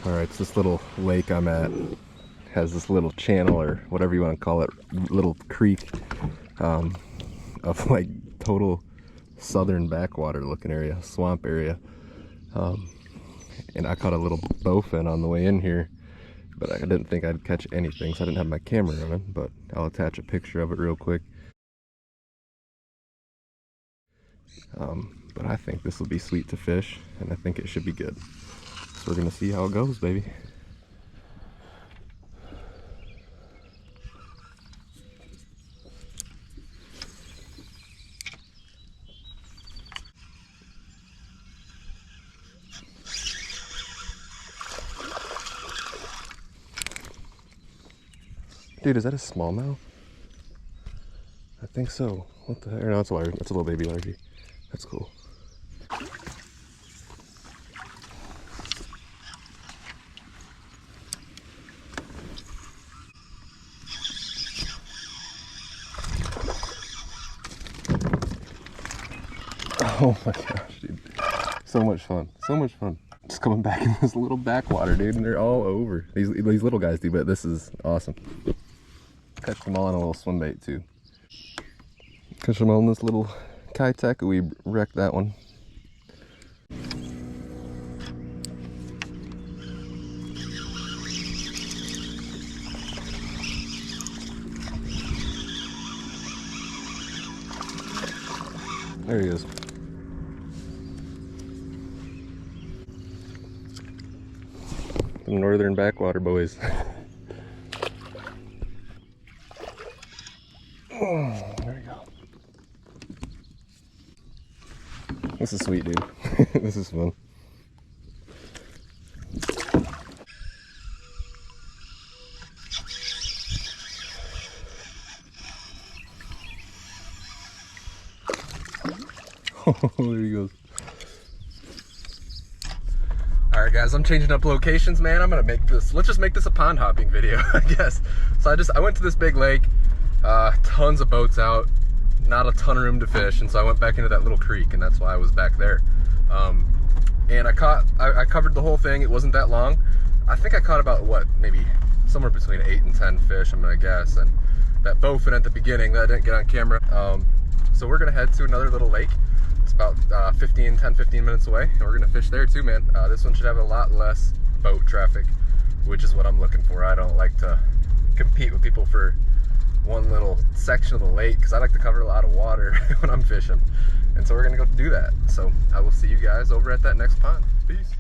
Alright, so this little lake I'm at has this little channel, or whatever you want to call it, little creek, of like total southern backwater looking area, swamp area. And I caught a little bowfin on the way in here, but I didn't think I'd catch anything, so I didn't have my camera running, but I'll attach a picture of it real quick. But I think this will be sweet to fish, and I think it should be good. So we're gonna see how it goes, baby. Dude, is that a smallmouth? I think so. What the heck? No, it's a large. It's a little baby largie. That's cool. Oh my gosh, dude. So much fun. So much fun. Just coming back in this little backwater, dude, and they're all over. These little guys do, but this is awesome. Catch them all on a little swim bait too. Catch them all in this little Kayak. We wrecked that one. There he is. The northern backwater boys. Oh, there we go. This is sweet, dude. This is fun. Oh, there he goes. Alright guys, I'm changing up locations, man. I'm gonna make this, let's just make this a pond hopping video, I guess. So I went to this big lake, tons of boats out, not a ton of room to fish, and so I went back into that little creek, and that's why I was back there. And I covered the whole thing. It wasn't that long. I think I caught about, what, maybe somewhere between 8 and 10 fish, I'm gonna guess, and that bowfin at the beginning that I didn't get on camera. So we're gonna head to another little lake. It's about 10, 15 minutes away, and we're gonna fish there too, man. This one should have a lot less boat traffic, which is what I'm looking for. I don't like to compete with people for one little section of the lake, because I like to cover a lot of water when I'm fishing. And so we're gonna go do that. So I will see you guys over at that next pond. Peace.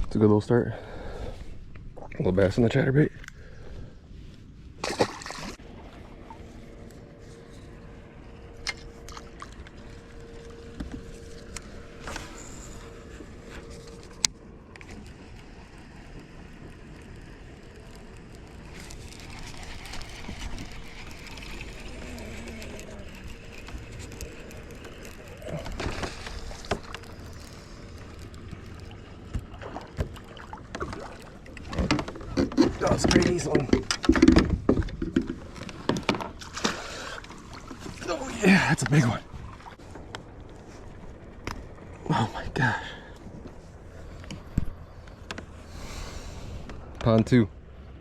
It's a good little start. A little bass in the chatterbait. Oh, it's a pretty easy one. Oh yeah, that's a big one. Oh my gosh. Pond 2.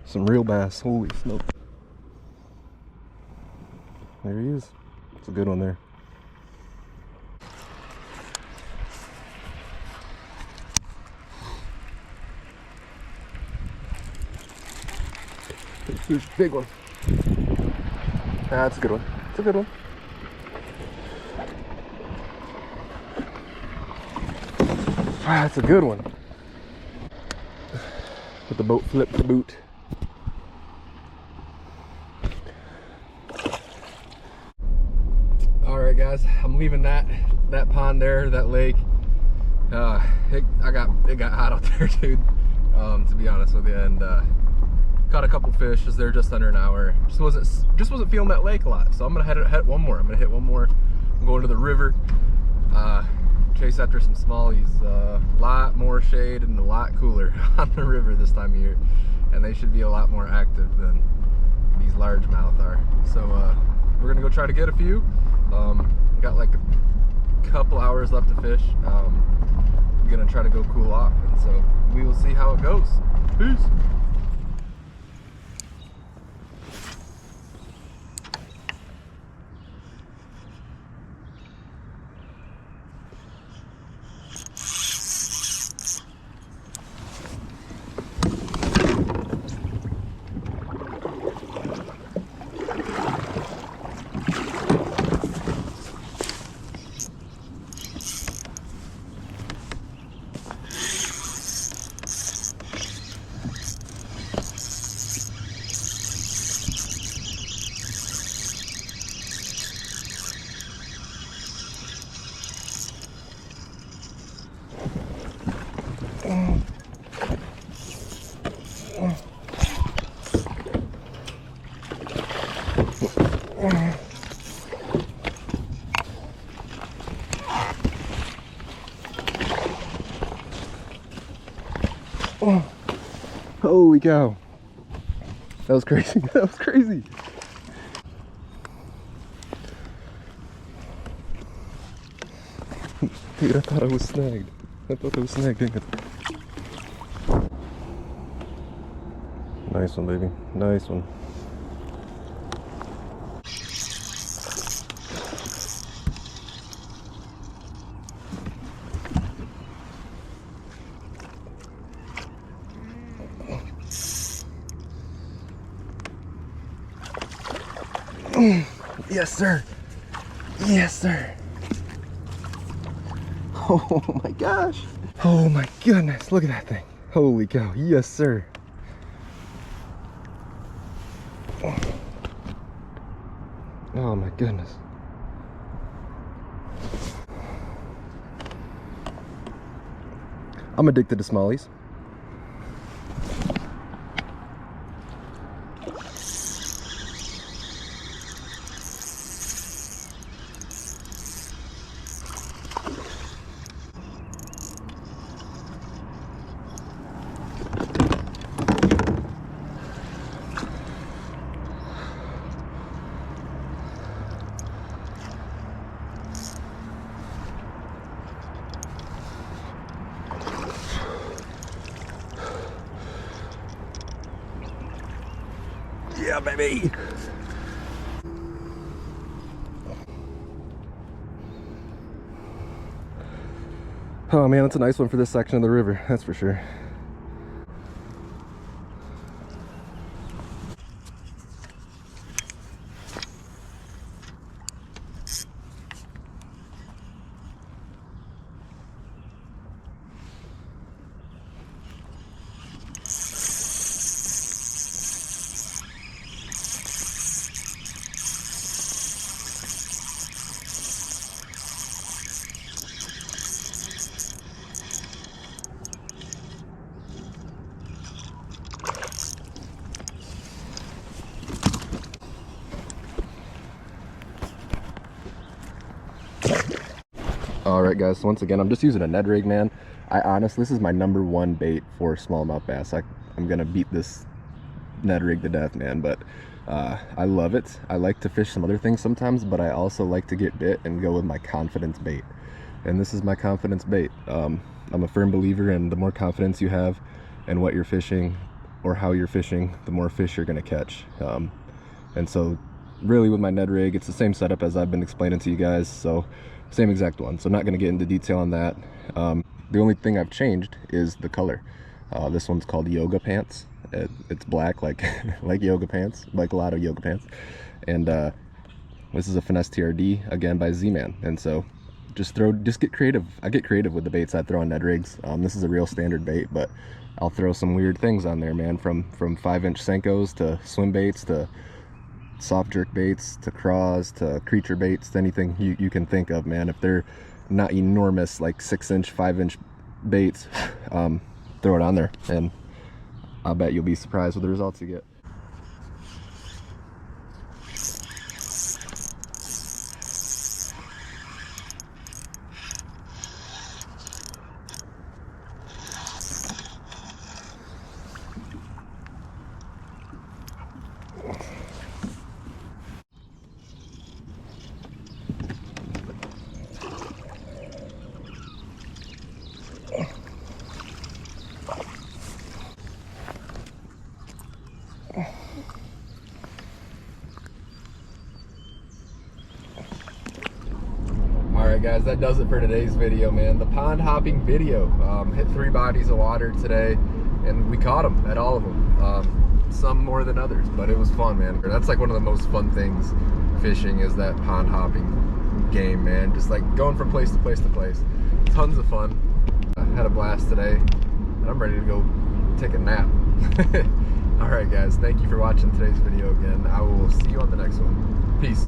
Some real bass. Holy smoke. There he is. It's a good one there. Huge, big one. That's a good one. It's a good one. That's a good one. With the boat flip to boot. All right, guys, I'm leaving that pond there, that lake. It got hot out there, dude. to be honest with you, and caught a couple fish as they're just under an hour. Just wasn't feeling that lake a lot, so I'm gonna hit one more. I'm gonna hit one more. I'm going to the river, chase after some smallies. A lot more shade and a lot cooler on the river this time of year, and they should be a lot more active than these largemouth are. So we're gonna go try to get a few. Got like a couple hours left to fish. I'm gonna try to go cool off, and so we will see how it goes. Peace. Holy cow. That was crazy. That was crazy. Dude, I thought I was snagged. Dang it. Nice one, baby. Nice one. Yes, sir. Yes, sir. Oh my gosh. Oh my goodness. Look at that thing. Holy cow. Yes, sir. Oh my goodness. I'm addicted to smallies. Yeah, baby. Oh man, that's a nice one for this section of the river, that's for sure. All right, guys, so once again, I'm just using a Ned rig, man. This is my #1 bait for smallmouth bass. I'm gonna beat this Ned rig to death, man, but I love it. I like to fish some other things sometimes, but I also like to get bit and go with my confidence bait, and this is my confidence bait. I'm a firm believer in the more confidence you have in what you're fishing or how you're fishing, the more fish you're gonna catch. And so really with my Ned rig, it's the same setup as I've been explaining to you guys, so same exact one, so not going to get into detail on that. The only thing I've changed is the color. This one's called Yoga Pants. It's black like like yoga pants, like a lot of yoga pants. And this is a Finesse TRD, again by Z-Man. And so just get creative. I get creative with the baits I throw on Ned rigs. This is a real standard bait, but I'll throw some weird things on there, man, from 5-inch Senkos to swim baits to soft jerk baits to craws to creature baits, anything you can think of, man. If they're not enormous like 6-inch 5-inch baits, throw it on there, and I bet you'll be surprised with the results you get. Alright guys, that does it for today's video, man. The pond hopping video. Hit 3 bodies of water today, and we caught them at all of them. Some more than others, but it was fun, man. That's like one of the most fun things fishing, is that pond hopping game, man. Just like going from place to place to place. Tons of fun. I had a blast today, and I'm ready to go take a nap. Alright guys, thank you for watching today's video again. I will see you on the next one. Peace.